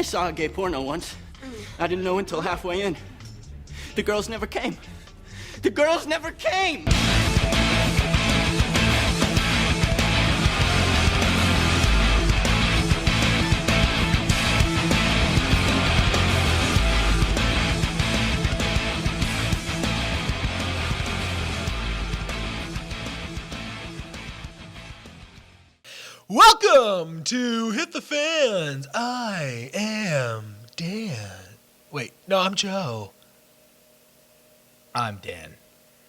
saw a gay porno once. I didn't know until halfway in. The girls never came. The girls never came! Welcome to Hit the Fans. I am Dan. Wait, no, I'm Joe. I'm Dan.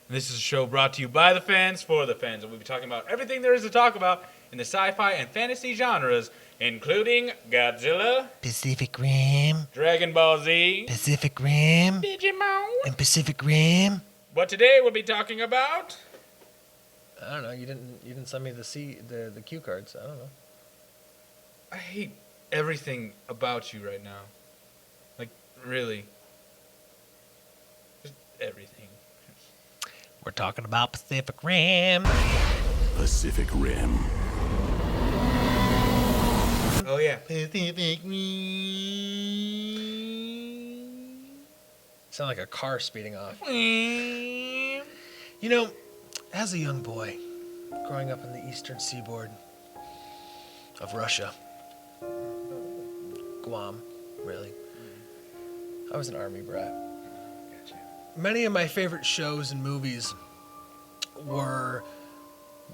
And this is a show brought to you by the fans for the fans. And we'll be talking about everything there is to talk about in the sci-fi and fantasy genres, including Godzilla, Pacific Rim, Dragon Ball Z, Pacific Rim, Digimon, and Pacific Rim. But today we'll be talking about... I don't know. You didn't send me the cue cards. I don't know. I hate everything about you right now. Like, really. Just everything. We're talking about Pacific Rim. Pacific Rim. Oh, yeah. Pacific Rim. Sound like a car speeding off. You know, as a young boy, growing up in the eastern seaboard of Russia, Guam, really, I was an army brat. Many of my favorite shows and movies were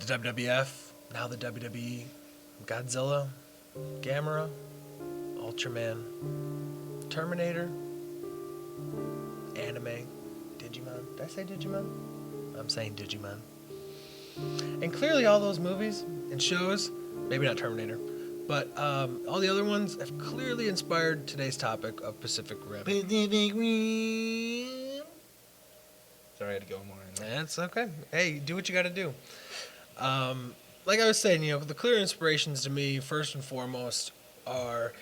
the WWF, now the WWE, Godzilla, Gamera, Ultraman, Terminator, anime, Digimon. Did I say Digimon? I'm saying Digimon. And clearly all those movies and shows, maybe not Terminator, but all the other ones have clearly inspired today's topic of Pacific Rim. Pacific Rim. Sorry, I had to go more in there. That's okay. Hey, do what you got to do. Like I was saying, the clear inspirations to me, first and foremost, are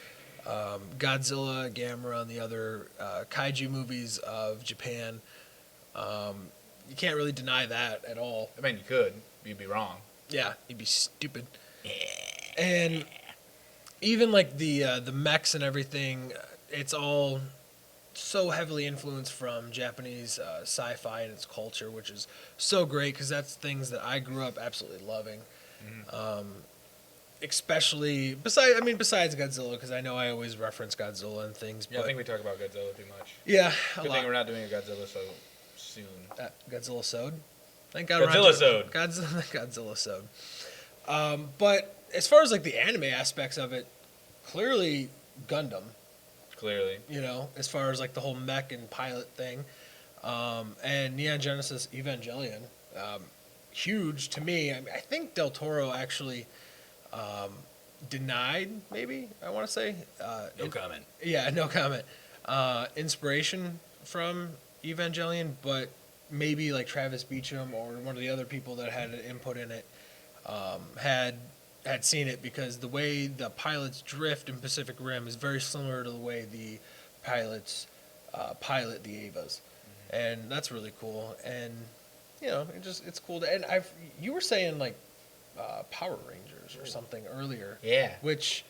Godzilla, Gamera, and the other kaiju movies of Japan. You can't really deny that at all. I mean, you could. You'd be wrong. Yeah, you'd be stupid. And even like the mechs and everything, it's all so heavily influenced from Japanese sci-fi and its culture, which is so great because that's things that I grew up absolutely loving. Mm-hmm. Especially besides Godzilla, because I know I always reference Godzilla and things. Yeah, but I think we talk about Godzilla too much. Yeah, Good thing we're not doing a Godzilla so soon. Godzilla Sode. Thank God. Godzilla Sode. Godzilla Sode. But as far as like the anime aspects of it, clearly Gundam. Clearly. As far as like the whole mech and pilot thing, and Neon Genesis Evangelion, huge to me. I think Del Toro actually denied, maybe I want to say. No comment. Yeah, no comment. Inspiration from Evangelion, but maybe like Travis Beacham or one of the other people that had an input in it had seen it, because the way the pilots drift in Pacific Rim is very similar to the way the pilots pilot the Avas, and that's really cool. And it's cool. And you were saying like Power Rangers or something earlier, yeah. Which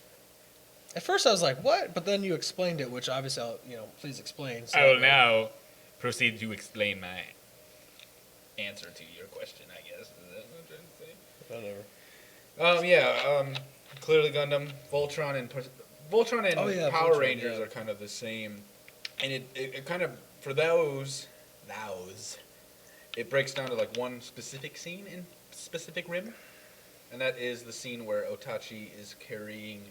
at first I was like, what? But then you explained it, which obviously I'll please explain. So I will now proceed to explain my answer to your question, I guess. Is that what I'm trying to say? Whatever. Clearly Gundam, Voltron and Power Rangers are kind of the same, and it kind of, for those, it breaks down to like one specific scene in Pacific Rim, and that is the scene where Otachi is carrying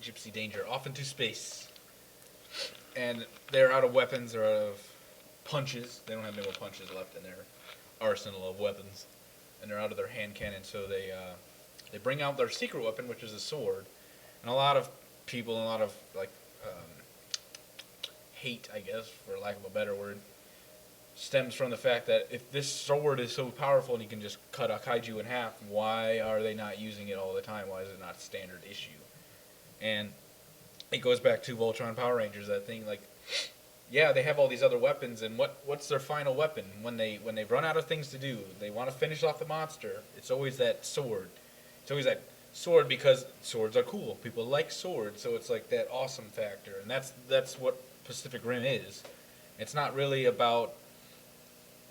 Gypsy Danger off into space, and they're out of weapons, they're out of punches. They don't have any more punches left in their arsenal of weapons, and they're out of their hand cannon. So they bring out their secret weapon, which is a sword. And a lot of people, a lot of hate, I guess, for lack of a better word, stems from the fact that if this sword is so powerful and you can just cut a kaiju in half, why are they not using it all the time? Why is it not standard issue? And it goes back to Voltron Power Rangers, that thing, like, yeah, they have all these other weapons, and what's their final weapon? When they run out of things to do, they want to finish off the monster, it's always that sword. It's always that sword because swords are cool. People like swords, so it's like that awesome factor, and that's what Pacific Rim is. It's not really about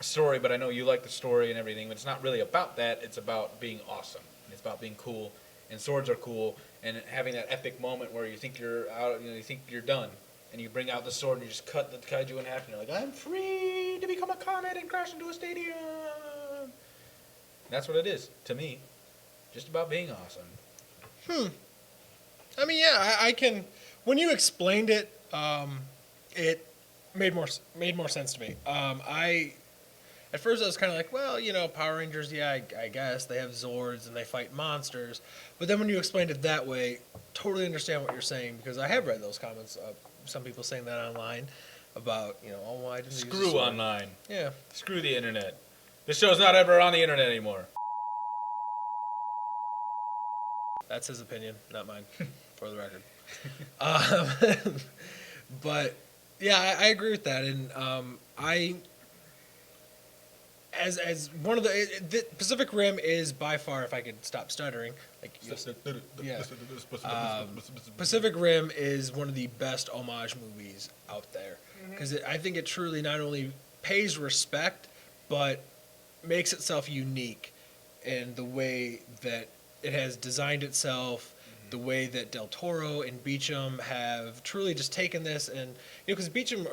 a story, but I know you like the story and everything, but it's not really about that. It's about being awesome. It's about being cool, and swords are cool, and having that epic moment where you think you're out, you think you're done, and you bring out the sword and you just cut the kaiju in half, and you're like, I'm free to become a comet and crash into a stadium. That's what it is to me. Just about being awesome. I mean, yeah, I can. When you explained it, it made more sense to me. At first I was kind of like, well, Power Rangers, yeah, I guess they have Zords and they fight monsters. But then when you explained it that way, totally understand what you're saying, because I have read those comments. Some people saying that online about, oh, why didn't they use a Screw sword? online. Yeah. Screw the internet. This show's not ever on the internet anymore. That's his opinion, not mine, for the record. But yeah, I agree with that, and as one of the Pacific Rim is by far, if I could stop stuttering, Pacific Rim is one of the best homage movies out there, because I think it truly not only pays respect, but makes itself unique in the way that it has designed itself, the way that Del Toro and Beecham have truly just taken this, and because Beecham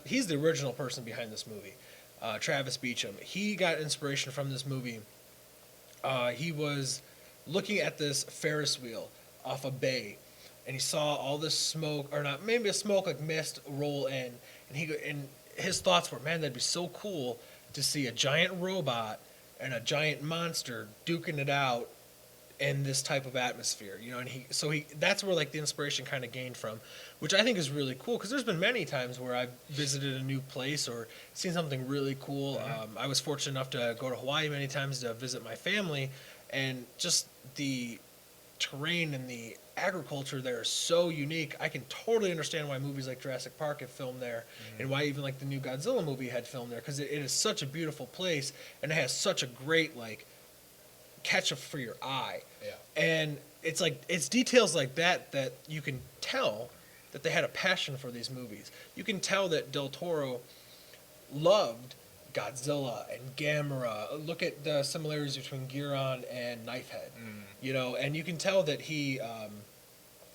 he's the original person behind this movie, Travis Beecham. He got inspiration from this movie. He was looking at this Ferris wheel off a bay, and he saw all this smoke, or not, maybe a smoke like mist roll in, and his thoughts were, man, that'd be so cool to see a giant robot and a giant monster duking it out in this type of atmosphere, and that's where like the inspiration kind of gained from, which I think is really cool, because there's been many times where I've visited a new place or seen something really cool. I was fortunate enough to go to Hawaii many times to visit my family, and just the terrain and the agriculture there is so unique. I can totally understand why movies like Jurassic Park have filmed there, and why even like the new Godzilla movie had filmed there, because it is such a beautiful place, and it has such a great like catch for your eye. Yeah. And it's details like that you can tell that they had a passion for these movies. You can tell that Del Toro loved Godzilla and Gamera. Look at the similarities between Giron and Knifehead. And you can tell that he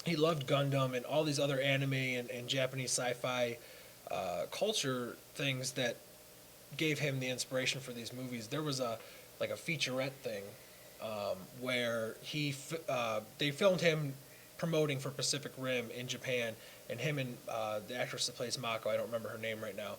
loved Gundam and all these other anime and Japanese sci-fi culture things that gave him the inspiration for these movies. There was a featurette thing where they filmed him promoting for Pacific Rim in Japan, and him and the actress that plays Mako, I don't remember her name right now,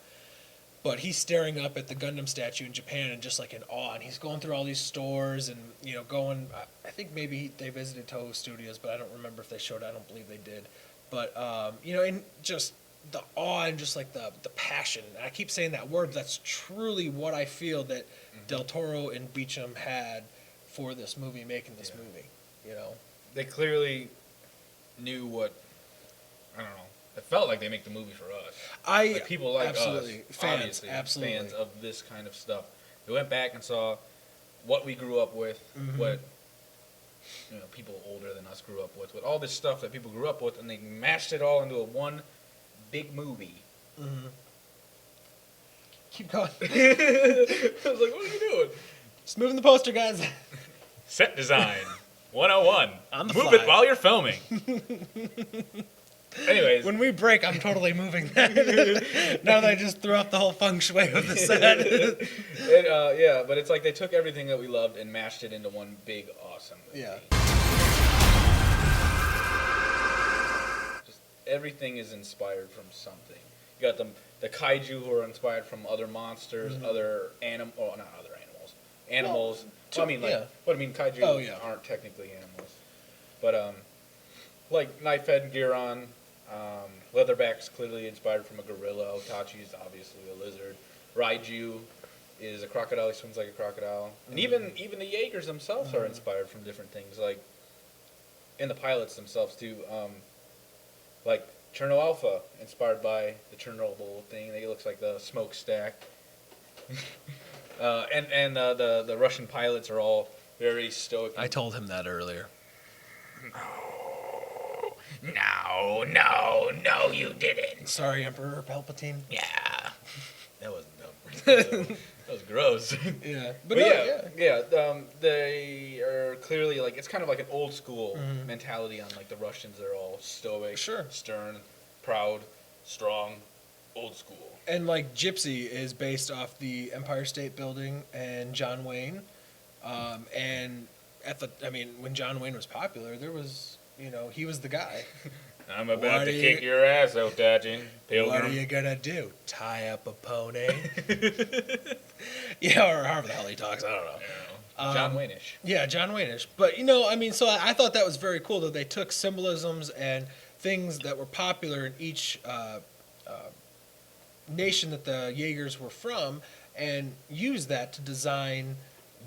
but he's staring up at the Gundam statue in Japan and just like in awe, and he's going through all these stores and going. I think maybe they visited Toho Studios, but I don't remember if they showed it. I don't believe they did, but and just the awe and just like the passion. And I keep saying that word, but that's truly what I feel that Del Toro and Beecham had for this movie, making this movie. They clearly knew what, I don't know. It felt like they make the movie for us. People like absolutely. us, fans, obviously, absolutely. fans of this kind of stuff. They went back and saw what we grew up with, what people older than us grew up with all this stuff that people grew up with, and they mashed it all into one big movie. Keep going. I was like, what are you doing? Just moving the poster, guys. Set design 101. On the Move fly. it while you're filming. Anyways. When we break, I'm totally moving that. Now that I just threw out the whole feng shui of the set. But it's like they took everything that we loved and mashed it into one big, awesome movie. Yeah. Just everything is inspired from something. You got the kaiju who are inspired from other monsters, other animals. Kaiju aren't technically animals. But, like Knifehead and Giron, Leatherback's clearly inspired from a gorilla. Otachi is obviously a lizard. Raiju is a crocodile. He swims like a crocodile. And even the Jaegers themselves are inspired from different things, like, and the pilots themselves, too. Like, Cherno Alpha, inspired by the Chernobyl thing. It looks like the smokestack. And the Russian pilots are all very stoic. I told him that earlier. No, you didn't. Sorry, Emperor Palpatine. Yeah. That wasn't dumb. That was gross. Yeah. But they are clearly like, it's kind of like an old school mentality on like the Russians. They're all stoic, Sure. stern, proud, strong, old school. And like Gypsy is based off the Empire State Building and John Wayne. And when John Wayne was popular, there was, he was the guy. I'm about to kick your ass, Otachi, Pilgrim. What are you gonna do? Tie up a pony? Or however the hell he talks, I don't know. John Wayne-ish. Yeah, John Wayne-ish. But, so I thought that was very cool that they took symbolisms and things that were popular in each nation that the Jaegers were from and used that to design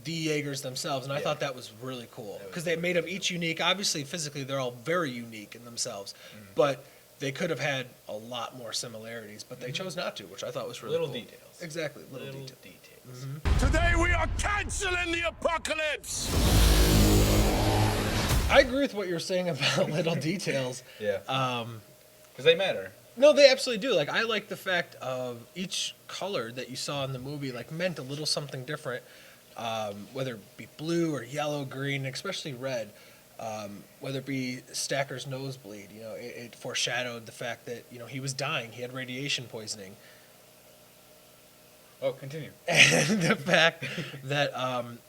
the Jaegers themselves. And I thought that was really cool because they made them each unique. Obviously, physically, they're all very unique in themselves. But they could have had a lot more similarities, but they chose not to, which I thought was really cool. Little details. Exactly, little details. Today we are canceling the apocalypse! I agree with what you're saying about little details. Yeah. Because they matter. No, they absolutely do. Like, I like the fact of each color that you saw in the movie, like, meant a little something different, whether it be blue or yellow, green, especially red. Whether it be Stacker's nosebleed, it foreshadowed the fact that, he was dying. He had radiation poisoning. Oh, continue. And the fact that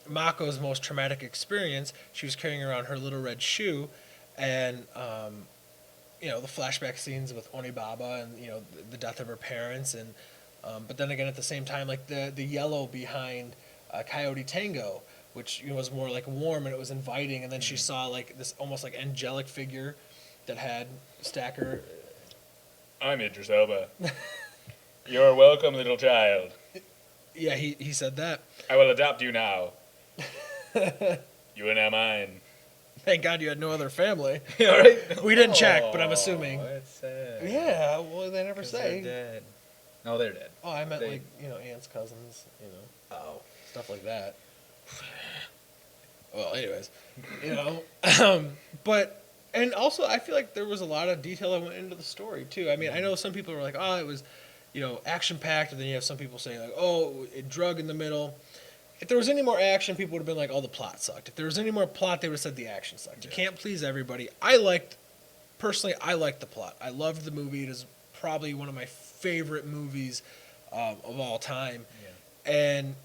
Mako's most traumatic experience, she was carrying around her little red shoe, and the flashback scenes with Onibaba and the death of her parents, and but then again at the same time, like the yellow behind Coyote Tango, which was more like warm and it was inviting, and then she saw like this almost like angelic figure that had Stacker. I'm Idris Elba. You're welcome, little child. Yeah, he said that. I will adopt you now. You are now mine. Thank God you had no other family. All right. We didn't check, but I'm assuming. That's sad. Yeah, well, they never say. They're dead. No, they're dead. Oh, I meant aunts, cousins, Oh. stuff like that. Well, anyways, but, and also I feel like there was a lot of detail that went into the story too. I mean, I know some people were like, oh, it was, action-packed, and then you have some people saying like, oh, it drug in the middle. If there was any more action, people would have been like, oh, the plot sucked. If there was any more plot, they would have said the action sucked. You can't please everybody. Personally, I liked the plot. I loved the movie. It is probably one of my favorite movies of all time. Yeah. And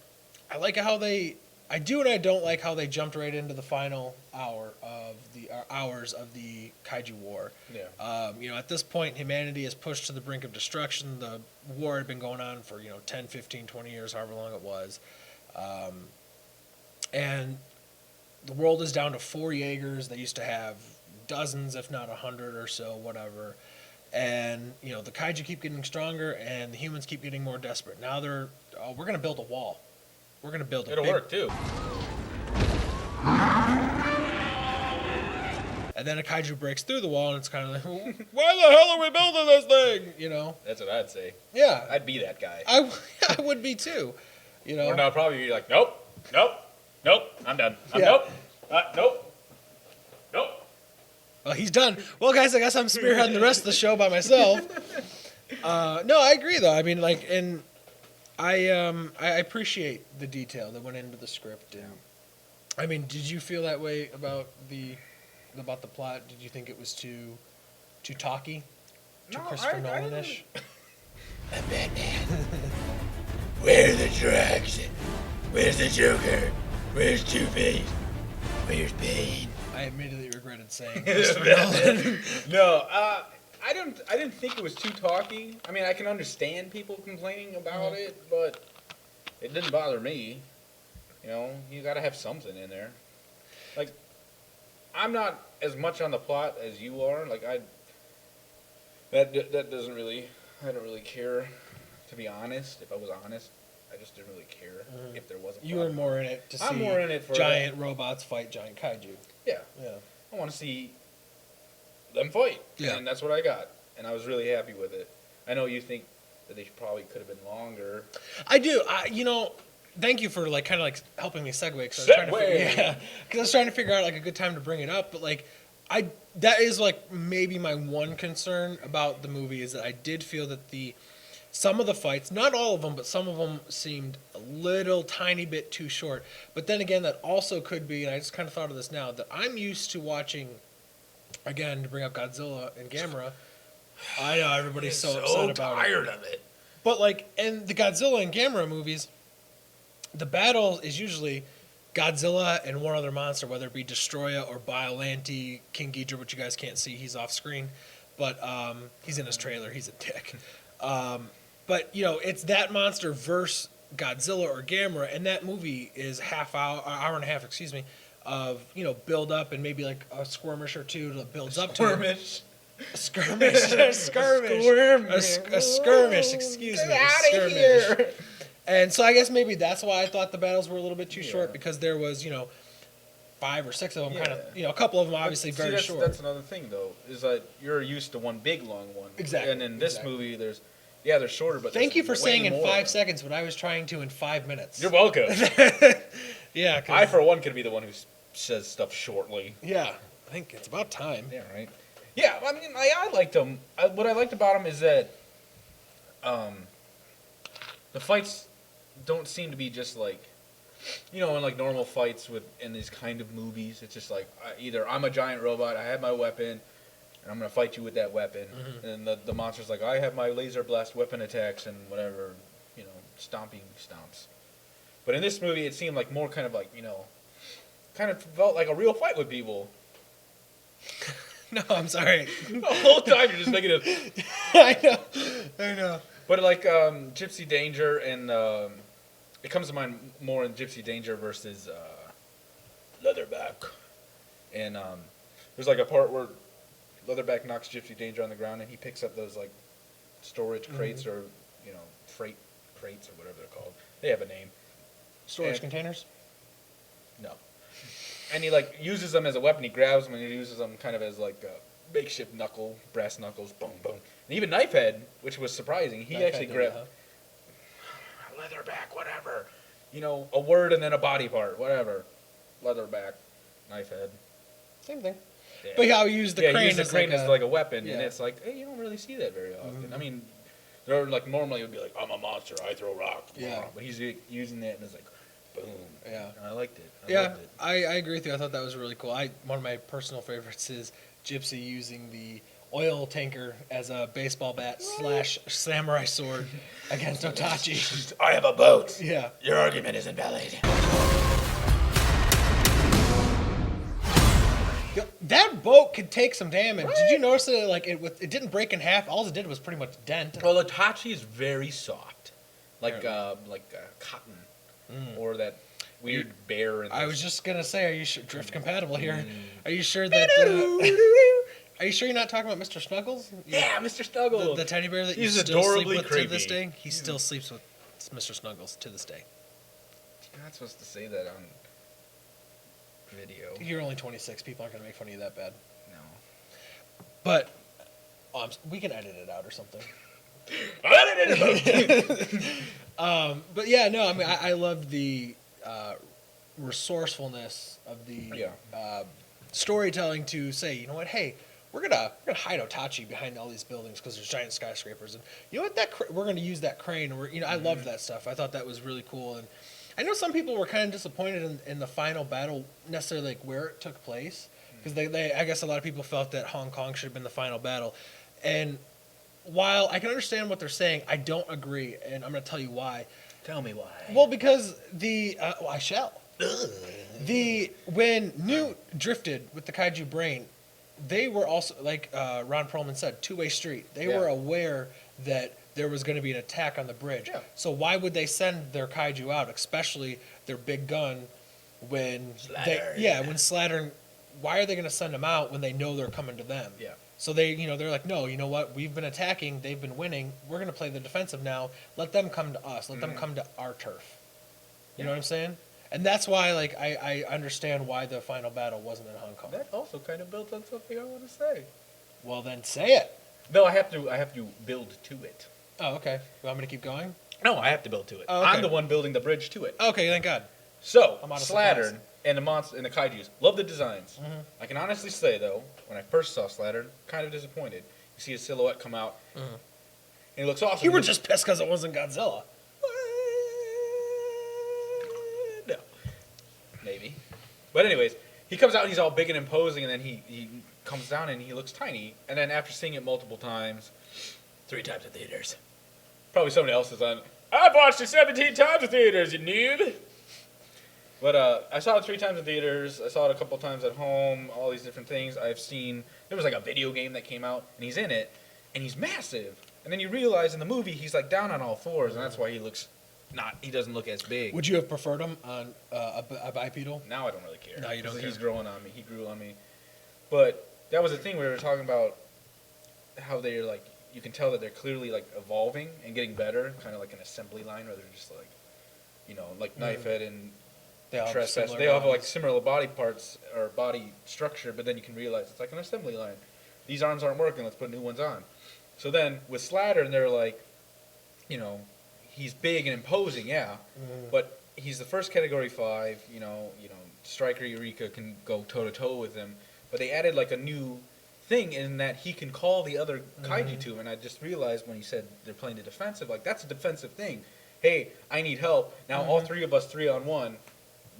I like how I do and I don't like how they jumped right into the final hours of the Kaiju War. Yeah. At this point, humanity is pushed to the brink of destruction. The war had been going on for, 10, 15, 20 years, however long it was. And the world is down to 4 Jaegers. They used to have dozens, if not 100 or so, whatever. And, the Kaiju keep getting stronger and the humans keep getting more desperate. Now we're going to build a wall. We're going to build It'll work, too. And then a Kaiju breaks through the wall, and it's kind of like, why the hell are we building this thing? That's what I'd say. Yeah. I'd be that guy. I would be, too. Or no, probably be like, nope, I'm done. Yeah. Nope. Well, he's done. Well, guys, I guess I'm spearheading the rest of the show by myself. No, I agree, though. I mean, and I appreciate the detail that went into the script. And I mean, did you feel that way about the plot? Did you think it was too talky, too Christopher Nolan-ish? I'm Batman. Where are the drugs? Where's the Joker? Where's Two-Face? Where's Bane? I immediately regretted saying Christopher Nolan. No, I didn't think it was too talky. I mean, I can understand people complaining about it, but it didn't bother me. You gotta have something in there. Like, I'm not as much on the plot as you are. Like, that doesn't really, I don't really care, to be honest. If I was honest, I just didn't really care if there wasn't. You were more in it to see more in it for giant robots fight giant kaiju. Yeah. I want to see them fight. Yeah. And that's what I got. And I was really happy with it. I know you think that they probably could have been longer. I do. Thank you for helping me segue. Because I was trying to figure out a good time to bring it up. But that is like maybe my one concern about the movie is that I did feel that some of the fights, not all of them, but some of them seemed a little tiny bit too short. But then again, that also could be, and I just kind of thought of this now, that I'm used to watching, again, to bring up Godzilla and Gamera. I know everybody's so upset about tired of it. But like in the Godzilla and Gamera movies, the battle is usually Godzilla and one other monster, whether it be Destroya or Biollante, King Ghidorah, which you guys can't see, he's off screen, but he's in his trailer, he's a dick. But it's that monster versus Godzilla or Gamera, and that movie is hour and a half, of build up and maybe like a skirmish or two that builds up to it. A skirmish. Excuse me. Get out of here. And so I guess maybe that's why I thought the battles were a little bit too short, because there was 5 or 6 of them, kind of a couple of them obviously very short. That's another thing though, is that you're used to one big long one. Exactly. And in this movie, they're shorter, but thank you for saying in more. 5 seconds what I was trying to in 5 minutes. You're welcome. Yeah. I for one could be the one who says stuff shortly. Yeah, I think it's about time. Yeah, right. Yeah, I mean, I liked them. What I liked about them is that the fights don't seem to be just like, in like normal fights in these kind of movies. It's just like either I'm a giant robot, I have my weapon, and I'm gonna fight you with that weapon, and the monster's like, I have my laser blast weapon attacks and whatever, stomping stomps. But in this movie, it seemed like more kind of like kind of felt like a real fight with people. No, I'm sorry. The whole time you're just making it. I know. But like Gypsy Danger and it comes to mind more in Gypsy Danger versus Leatherback, and there's like a part where Leatherback knocks Gypsy Danger on the ground and he picks up those like storage crates or freight crates or whatever they're called. They have a name. Storage containers? No. And he like uses them as a weapon. He grabs them and he uses them kind of as like a makeshift knuckle, brass knuckles, boom, boom. And even Knifehead, which was surprising, he actually grabbed Leatherback, whatever. A word and then a body part, whatever. Leatherback, Knifehead. Same thing. Yeah. But how he used the crane, as like a weapon, yeah. And it's like, hey, you don't really see that very often. I mean, they're like normally it would be like, I'm a monster, I throw rocks. Yeah. But he's using that and it's like, boom. Yeah. And I liked it. I agree with you. I thought that was really cool. One of my personal favorites is Gypsy using the oil tanker as a baseball bat / samurai sword against Otachi. I have a boat. Yeah. Your argument is invalid. That boat could take some damage. Right? Did you notice that it didn't break in half? All it did was pretty much dent. Well, Otachi is very soft, like cotton, or that weird bear. I was just gonna say, are you sure drift compatible here? Are you sure that? Are you sure you're not talking about Mr. Snuggles? Yeah, Mr. Snuggles, the teddy bear that he's you still sleep with creepy. to this day. He still sleeps with Mr. Snuggles to this day. You're not supposed to say that on video. You're only 26. People aren't gonna make fun of you that bad. No. But we can edit it out or something. But yeah, no. I mean, I loved the resourcefulness of the storytelling to say, you know what, hey, we're gonna hide Otachi behind all these buildings because there's giant skyscrapers, and you know what, we're gonna use that crane. I loved that stuff. I thought that was really cool, and I know some people were kind of disappointed in the final battle, necessarily like where it took place, because I guess a lot of people felt that Hong Kong should have been the final battle, and while I can understand what they're saying, I don't agree, and I'm gonna tell you why. Tell me why. Well, because I shall. When Newt drifted with the kaiju brain, they were also, like Ron Perlman said, two-way street. They were aware that there was going to be an attack on the bridge. Yeah. So why would they send their kaiju out, especially their big gun, when Slattern, why are they going to send them out when they know they're coming to them? Yeah. So they're like, no, you know what? We've been attacking. They've been winning. We're going to play the defensive now. Let them come to us. Let them come to our turf. You know what I'm saying? And that's why, like, I understand why the final battle wasn't in Hong Kong. That also kind of builds on something I want to say. Well, then say it. No, I have to build to it. Oh, okay. You want me to keep going? No, I have to build to it. Oh, okay. I'm the one building the bridge to it. Okay, thank God. So, I'm out of Slattern and the monster and the kaijus. Love the designs. I can honestly say though, when I first saw Slattern, kind of disappointed. You see his silhouette come out, and he looks awesome. You were just pissed because it wasn't Godzilla. No, maybe. But anyways, he comes out and he's all big and imposing, and then he comes down and he looks tiny. And then after seeing it multiple times, 3 times in theaters, probably somebody else is on. I've watched it 17 times in theaters, you noob. But I saw it 3 times in theaters. I saw it a couple times at home. All these different things. I've seen. There was like a video game that came out, and he's in it, and he's massive. And then you realize in the movie he's like down on all fours, and that's why he looks not. He doesn't look as big. Would you have preferred him on a bipedal? Now I don't really care. No, you don't care. He's growing on me. He grew on me. But that was the thing we were talking about. How they're like, you can tell that they're clearly like evolving and getting better, kind of like an assembly line where they're just like, you know, like Knifehead and They all have Trespass. similar They all have like bodies. similar body parts or body structure, but then you can realize it's like an assembly line. These arms aren't working. Let's put new ones on. So then with Slattern, they're like, you know, he's big and imposing, yeah, but he's the first Category 5. You know, Striker Eureka can go toe to toe with him, but they added like a new thing in that he can call the other kaiju to him. And I just realized when you said they're playing the defensive, like that's a defensive thing. Hey, I need help. Now all 3 of us 3-on-1.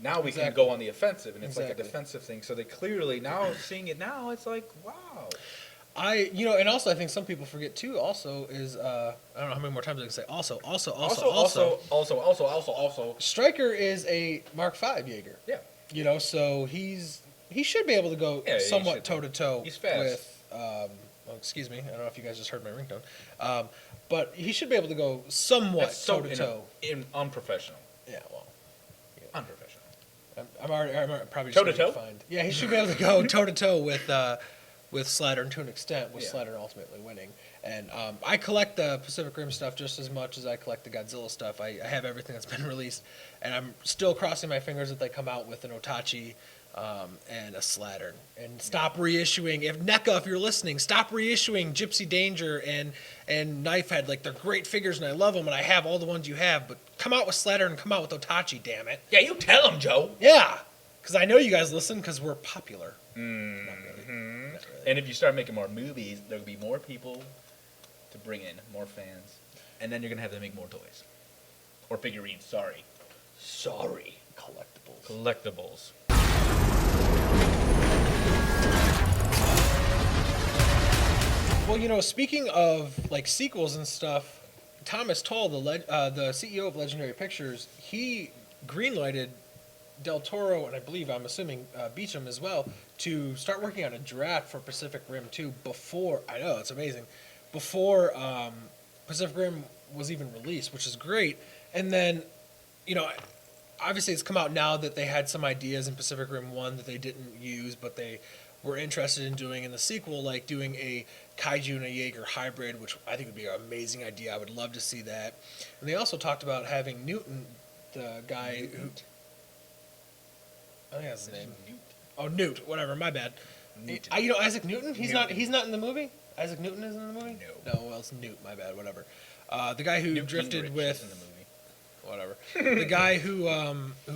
Now we can go on the offensive, and it's like a defensive thing. So they clearly now seeing it now, it's like wow. And also I think some people forget too. Also is I don't know how many more times I can say also. Stryker is a Mark V Jaeger. Yeah. You know, so he should be able to go somewhat toe to toe. He's fast. With. Excuse me, I don't know if you guys just heard my ringtone. But he should be able to go somewhat toe to toe. Unprofessional. Yeah, well, Unprofessional. I'm probably Toe to just gonna toe? find. Yeah, he should be able to go toe to toe with Slattern to an extent, with Slattern ultimately winning. And I collect the Pacific Rim stuff just as much as I collect the Godzilla stuff. I have everything that's been released, and I'm still crossing my fingers that they come out with an Otachi and a Slattern. And stop reissuing. If NECA, if you're listening, stop reissuing Gypsy Danger and Knifehead. Like, they're great figures, and I love them, and I have all the ones you have. But come out with Slattern and come out with Otachi, damn it. Yeah, you tell him, Joe. Yeah, because I know you guys listen because we're popular. Mm-hmm. Not really. And if you start making more movies, there'll be more people to bring in, more fans, and then you're gonna have to make more toys or figurines. Sorry. Collectibles. Well, you know, speaking of like sequels and stuff, Thomas Tull, the CEO of Legendary Pictures, he greenlighted Del Toro, and I'm assuming Beecham as well, to start working on a draft for Pacific Rim 2 before, I know, it's amazing, before Pacific Rim was even released, which is great. And then, you know, obviously it's come out now that they had some ideas in Pacific Rim 1 that they didn't use, but they were interested in doing in the sequel, like doing a Kaiju and a Jaeger hybrid, which I think would be an amazing idea. I would love to see that. And they also talked about having Newton, the guy who... I think that's his name. Newt. Oh, Newt. Whatever. My bad. You know Isaac Newton? He's not in the movie? Isaac Newton is in the movie? No, well, it's Newt. My bad. Whatever. The guy who drifted with... in the movie. Whatever. The guy who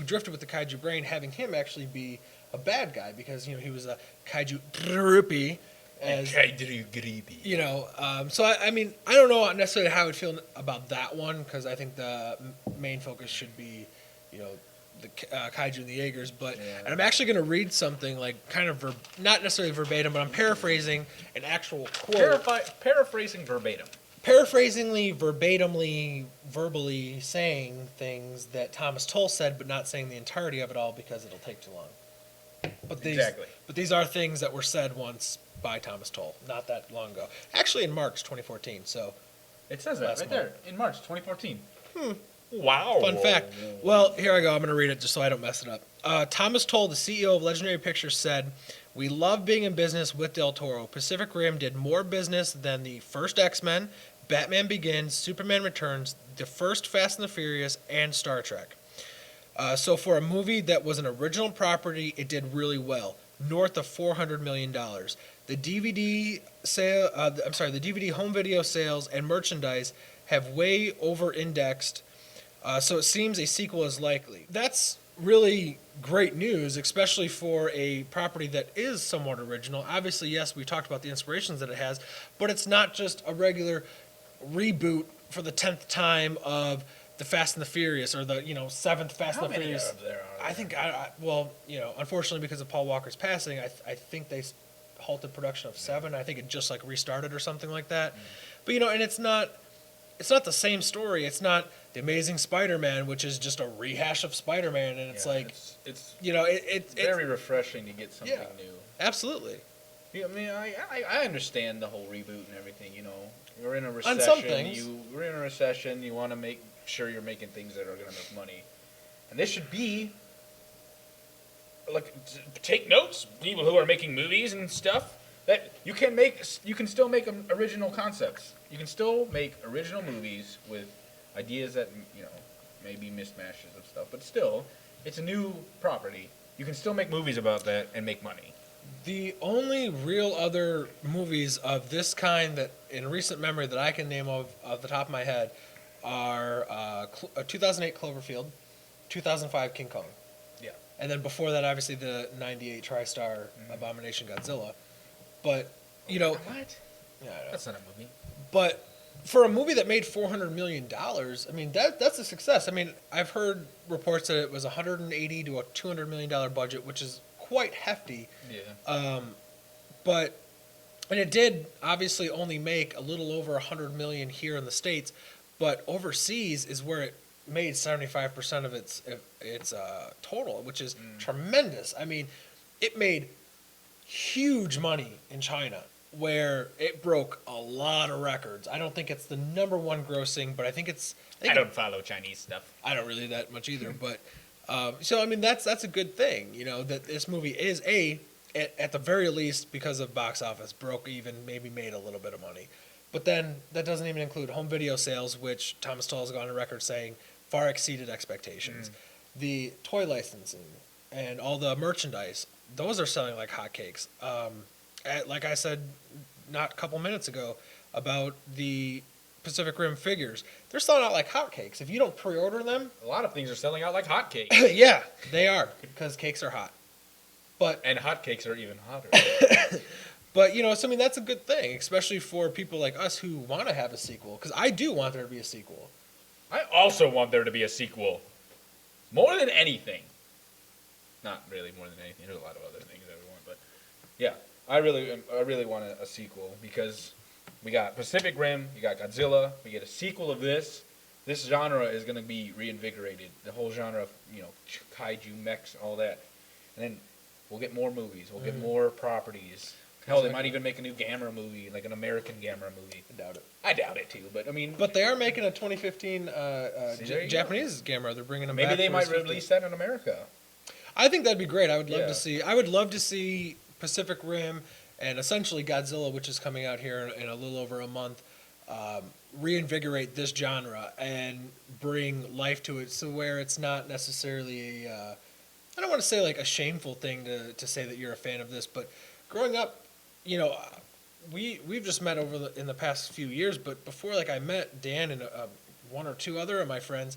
drifted with the Kaiju brain, having him actually be a bad guy because, you know, he was a Kaiju groupie. You know, so I mean, I don't know necessarily how I would feel about that one because I think the main focus should be, you know, the Kaiju and the Jaegers. But and I'm actually going to read something like kind of not necessarily verbatim, but I'm paraphrasing an actual quote. Paraphrasing verbatim. Paraphrasingly, verbatimly, verbally saying things that Thomas Tull said, but not saying the entirety of it all because it'll take too long. But these are things that were said once by Thomas Tull, not that long ago. Actually, in March 2014. So it says that right there in March 2014. Wow. Fun fact. Well, here I go. I'm going to read it just so I don't mess it up. Thomas Tull, the CEO of Legendary Pictures, said, "We love being in business with Del Toro. Pacific Rim did more business than the first X-Men, Batman Begins, Superman Returns, the first Fast and the Furious, and Star Trek. So for a movie that was an original property, it did really well, north of $400 million. The DVD the DVD home video sales and merchandise have way over-indexed. So it seems a sequel is likely." That's really great news, especially for a property that is somewhat original. Obviously, yes, we talked about the inspirations that it has, but it's not just a regular reboot for the 10th time of the Fast and the Furious or the 7th Fast and the Furious. I think unfortunately because of Paul Walker's passing, I think they halted production of 7. I think it just like restarted or something like that. But and it's not the same story. It's not The Amazing Spider-Man, which is just a rehash of Spider-Man, and it's it's very refreshing to get something new. Absolutely. Yeah, I mean, I understand the whole reboot and everything. We're in a recession. On some things. We're in a recession. You want to make sure you're making things that are going to make money, and this should be like take notes, people who are making movies and stuff. That you can still make original concepts. You can still make original movies with ideas that maybe mismatches of stuff, but still, it's a new property. You can still make movies about that and make money. The only real other movies of this kind that in recent memory that I can name off the top of my head are 2008 Cloverfield, 2005 King Kong. Yeah. And then before that, obviously, the 98 TriStar Abomination Godzilla. But, What? Yeah, That's not a movie. But for a movie that made $400 million, I mean, that's a success. I mean, I've heard reports that it was $180 to a $200 million budget, which is quite hefty. Yeah. And it did obviously only make a little over $100 million here in the States, but overseas is where it made 75% of its total, which is tremendous. I mean, it made huge money in China, where it broke a lot of records. I don't think it's the number one grossing, but I think it's. I don't follow Chinese stuff. I don't really that much either, but so I mean that's a good thing, that this movie is at the very least because of box office broke even, maybe made a little bit of money, but then that doesn't even include home video sales, which Thomas Tull has gone on record saying far exceeded expectations. The toy licensing and all the merchandise. Those are selling like hotcakes. Like I said not a couple minutes ago about the Pacific Rim figures, they're selling out like hotcakes. If you don't pre-order them, A lot of things are selling out like hotcakes. yeah, they are because cakes are hot. And hotcakes are even hotter. But so I mean that's a good thing, especially for people like us who want to have a sequel. Because I do want there to be a sequel. I also want there to be a sequel. More than anything. Not really more than anything. There's a lot of other things that we want, but yeah, I really want a sequel because we got Pacific Rim, you got Godzilla, we get a sequel of this. This genre is going to be reinvigorated. The whole genre of kaiju, mechs, all that, and then we'll get more movies. We'll get more properties. Hell, they might even make a new Gamera movie, like an American Gamera movie. I doubt it. I doubt it too, but I mean. But they are making a 2015 Japanese Gamera. They're bringing them back. Maybe they might release that in America. I think that'd be great. I would love to see. I would love to see Pacific Rim and essentially Godzilla, which is coming out here in a little over a month, reinvigorate this genre and bring life to it, so where it's not necessarily I don't want to say like a shameful thing to say that you're a fan of this, but growing up, we've just met in the past few years, but before like I met Dan and one or two other of my friends.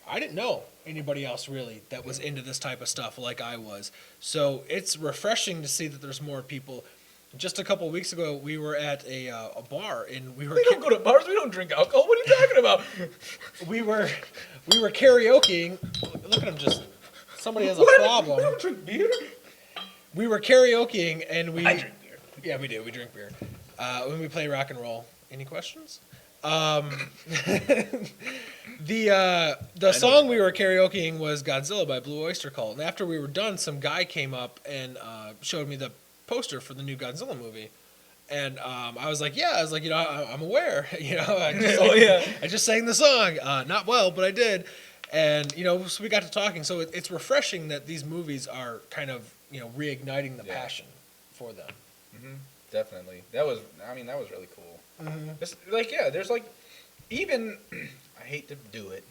I didn't know anybody else really that was into this type of stuff like I was. So it's refreshing to see that there's more people. Just a couple of weeks ago, we were at a bar and we don't go to bars. We don't drink alcohol. What are you talking about? we were karaokeing. Look at him, just somebody has a problem. We don't drink beer. We were karaokeing and I drink beer. Yeah, we do. We drink beer when we play rock and roll. Any questions? The song we were karaokeing was Godzilla by Blue Oyster Cult. And after we were done, some guy came up and showed me the poster for the new Godzilla movie. And I was like, I'm aware. I just sang the song. Not well, but I did. And, so we got to talking. So it's refreshing that these movies are kind of, reigniting the passion for them. Mm-hmm. Definitely. That was really cool. Mm-hmm. It's there's even, I hate to do it,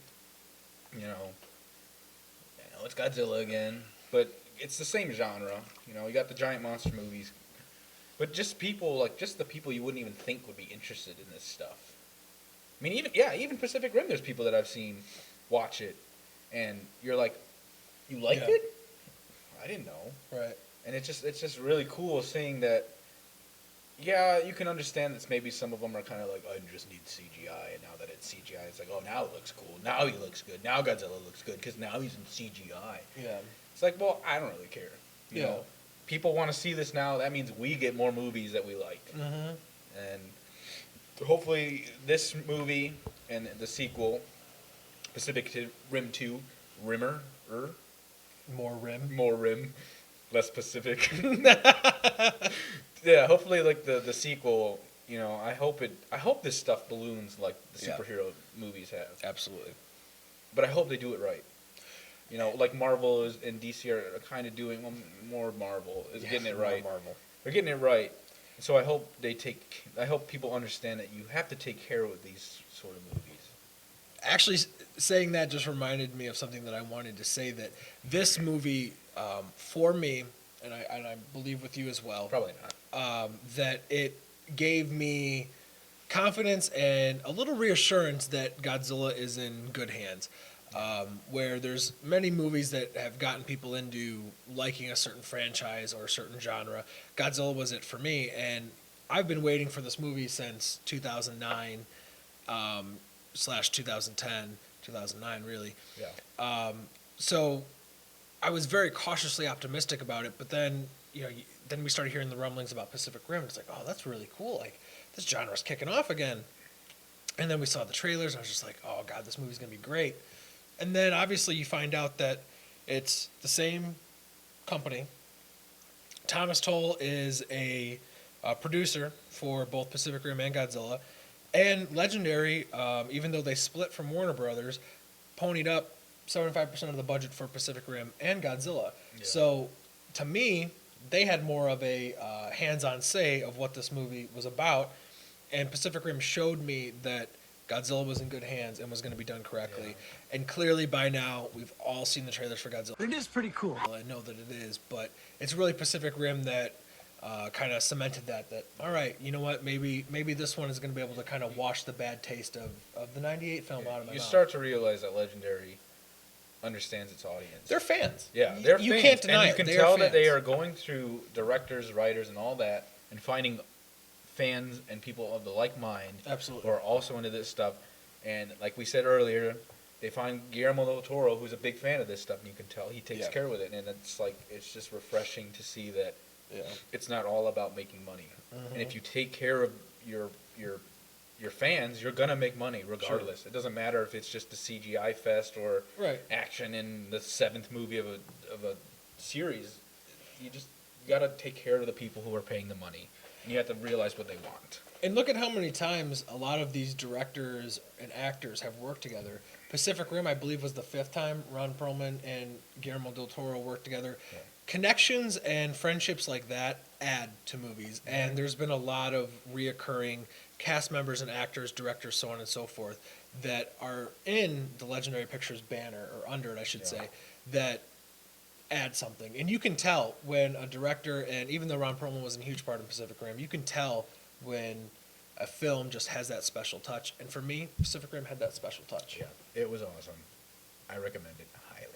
it's Godzilla again, but it's the same genre. You got the giant monster movies, but just the people you wouldn't even think would be interested in this stuff. I mean, even Pacific Rim, there's people that I've seen watch it, and you're like, you liked Yeah. it? I didn't know. Right. And it's just really cool seeing that. Yeah, you can understand that maybe some of them are kind of like, I just need CGI, and now that it's CGI, it's like, oh, now it looks cool. Now he looks good. Now Godzilla looks good because now he's in CGI. Yeah. It's like, well, I don't really care. You Yeah. know, people want to see this now. That means we get more movies that we like. Mm-hmm. And hopefully this movie and the sequel, Pacific Rim 2, More rim. more rim, less Pacific. Yeah, hopefully like the sequel, you know, I hope this stuff balloons like the Yeah. superhero movies have. Absolutely. But I hope they do it right. You know, like Marvel and DC are kind of doing, well, more Marvel is getting it right. Marvel. They're getting it right. So I hope people understand that you have to take care of these sort of movies. Actually, saying that just reminded me of something that I wanted to say, that this movie, for me, and I believe with you as well, Probably not. that it gave me confidence and a little reassurance that Godzilla is in good hands. Where there's many movies that have gotten people into liking a certain franchise or a certain genre. Godzilla was it for me, and I've been waiting for this movie since 2009 / 2010, 2009 really. Yeah. So I was very cautiously optimistic about it, but then then we started hearing the rumblings about Pacific Rim. It's like, oh, that's really cool. Like, this genre's kicking off again. And then we saw the trailers, and I was just like, oh god, this movie's gonna be great. And then obviously you find out that it's the same company. Thomas Toll is a producer for both Pacific Rim and Godzilla. And Legendary, even though they split from Warner Brothers, ponied up 75% of the budget for Pacific Rim and Godzilla. Yeah. So to me, they had more of a hands-on say of what this movie was about. And Pacific Rim showed me that Godzilla was in good hands and was going to be done correctly. Yeah. And clearly by now, we've all seen the trailers for Godzilla. It is pretty cool. I know that it is, but it's really Pacific Rim that kind of cemented that, all right, you know what, maybe this one is going to be able to kind of wash the bad taste of the 98 film out of my mouth. You start to realize that Legendary understands its audience. They're fans. Yeah, they're fans. You can't deny and you it. can tell that they are going through directors, writers, and all that, and finding fans and people of the like mind Absolutely. who are also into this stuff. And like we said earlier, they find Guillermo del Toro, who's a big fan of this stuff, and you can tell he takes care with it. And it's just refreshing to see that it's not all about making money. Mm-hmm. And if you take care of your fans, you're gonna make money regardless. Sure. It doesn't matter if it's just a CGI fest or action in the 7th movie of a series. You gotta take care of the people who are paying the money. And you have to realize what they want. And look at how many times a lot of these directors and actors have worked together. Pacific Rim, I believe, was the 5th time Ron Perlman and Guillermo del Toro worked together. Yeah. Connections and friendships like that add to movies. Mm-hmm. And there's been a lot of reoccurring cast members and actors, directors, so on and so forth, that are in the Legendary Pictures banner, or under it, I should say, that add something. And you can tell when a director, and even though Ron Perlman was a huge part of Pacific Rim, you can tell when a film just has that special touch. And for me, Pacific Rim had that special touch. Yeah, it was awesome. I recommend it highly.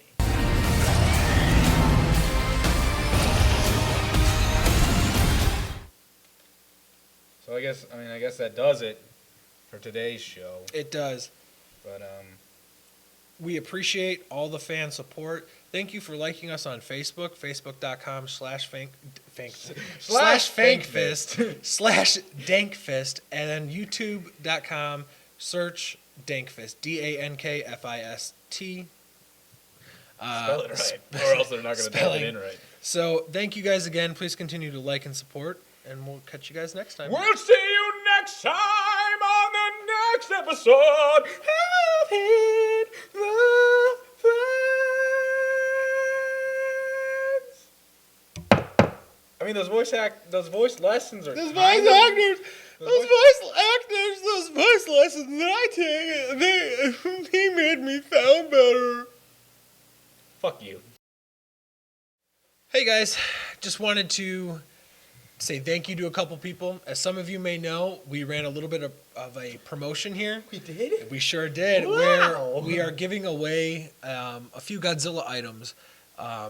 So I guess that does it for today's show. It does. But we appreciate all the fan support. Thank you for liking us on Facebook, facebook.com/fankfist/dankfist, and then youtube.com, search Dankfist, DANKFIST. Spell it right, or else they're not going to type it in right. So thank you guys again. Please continue to like and support, and we'll catch you guys next time. We'll see you next time on the next episode. Having the Friends. I mean, those voice lessons are. Those voice lessons that I take, he made me sound better. Fuck you. Hey guys, just wanted to say thank you to a couple people. As some of you may know, we ran a little bit of a promotion here. We did? We sure did. Wow. Where we are giving away a few Godzilla items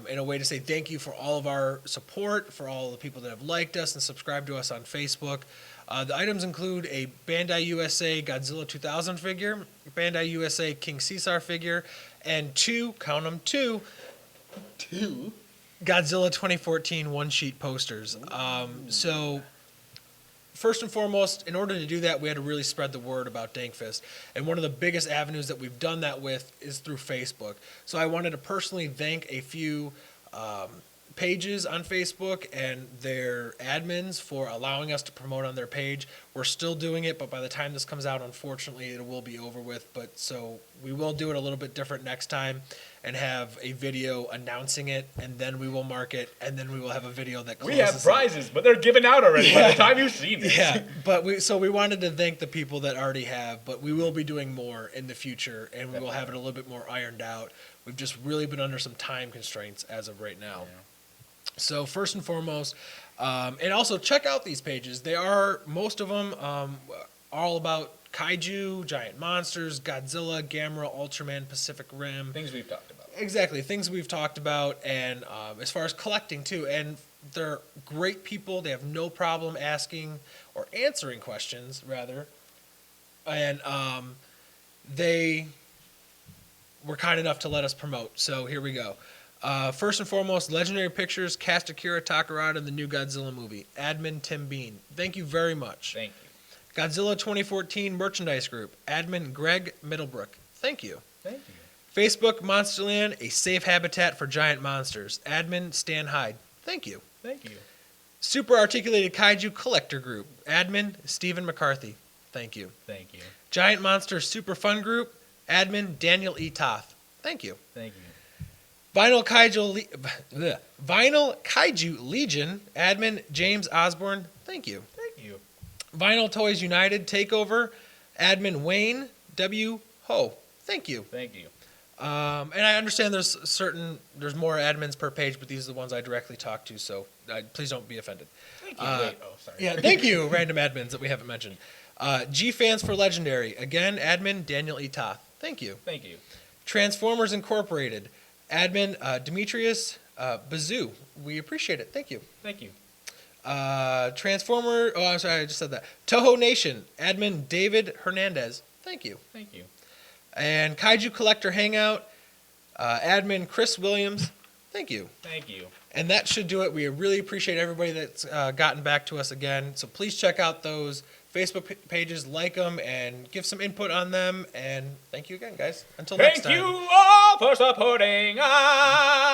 in a way to say thank you for all of our support, for all the people that have liked us and subscribed to us on Facebook. The items include a Bandai USA Godzilla 2000 figure, Bandai USA King Caesar figure, and count them, two Godzilla 2014 one-sheet posters. So, first and foremost, in order to do that, we had to really spread the word about Dankfist. And one of the biggest avenues that we've done that with is through Facebook. So I wanted to personally thank a few pages on Facebook and their admins for allowing us to promote on their page. We're still doing it, but by the time this comes out, unfortunately, it will be over with. But so we will do it a little bit different next time and have a video announcing it, and then we will mark it, and then we will have a video that closes We have prizes, but they're given out already by the time you've seen it. Yeah, but we wanted to thank the people that already have, but we will be doing more in the future, and we will have it a little bit more ironed out. We've just really been under some time constraints as of right now. Yeah. So first and foremost, and also check out these pages. They are, most of them, all about kaiju, giant monsters, Godzilla, Gamera, Ultraman, Pacific Rim. Things we've talked about. Exactly, things we've talked about, and as far as collecting too. And they're great people. They have no problem asking or answering questions, rather. And they were kind enough to let us promote. So here we go. First and foremost, Legendary Pictures cast Akira Takarada in the new Godzilla movie. Admin Tim Bean. Thank you very much. Thank you. Godzilla 2014 Merchandise Group. Admin Greg Middlebrook. Thank you. Thank you. Facebook Monsterland, a safe habitat for giant monsters. Admin Stan Hyde. Thank you. Thank you. Super Articulated Kaiju Collector Group. Admin Stephen McCarthy. Thank you. Thank you. Giant Monster Super Fun Group. Admin Daniel E. Toth. Thank you. Thank you. Vinyl Kaiju Legion. Admin James Osborne. Thank you. Thank you. Vinyl Toys United Takeover. Admin Wayne W. Ho. Thank you. Thank you. And I understand there's more admins per page, but these are the ones I directly talk to, so please don't be offended. Thank you. Wait, sorry. Yeah, thank you, random admins that we haven't mentioned. G Fans for Legendary. Again, admin Daniel E. Toth. Thank you. Thank you. Transformers Incorporated. Admin Demetrius Bazoo. We appreciate it. Thank you. Thank you. Transformer. Oh, I'm sorry, I just said that. Toho Nation. Admin David Hernandez. Thank you. Thank you. And Kaiju Collector Hangout. Admin Chris Williams. Thank you. Thank you. And that should do it. We really appreciate everybody that's gotten back to us again. So please check out those Facebook pages, like them, and give some input on them. And thank you again, guys. Until next time. Thank you all for supporting us.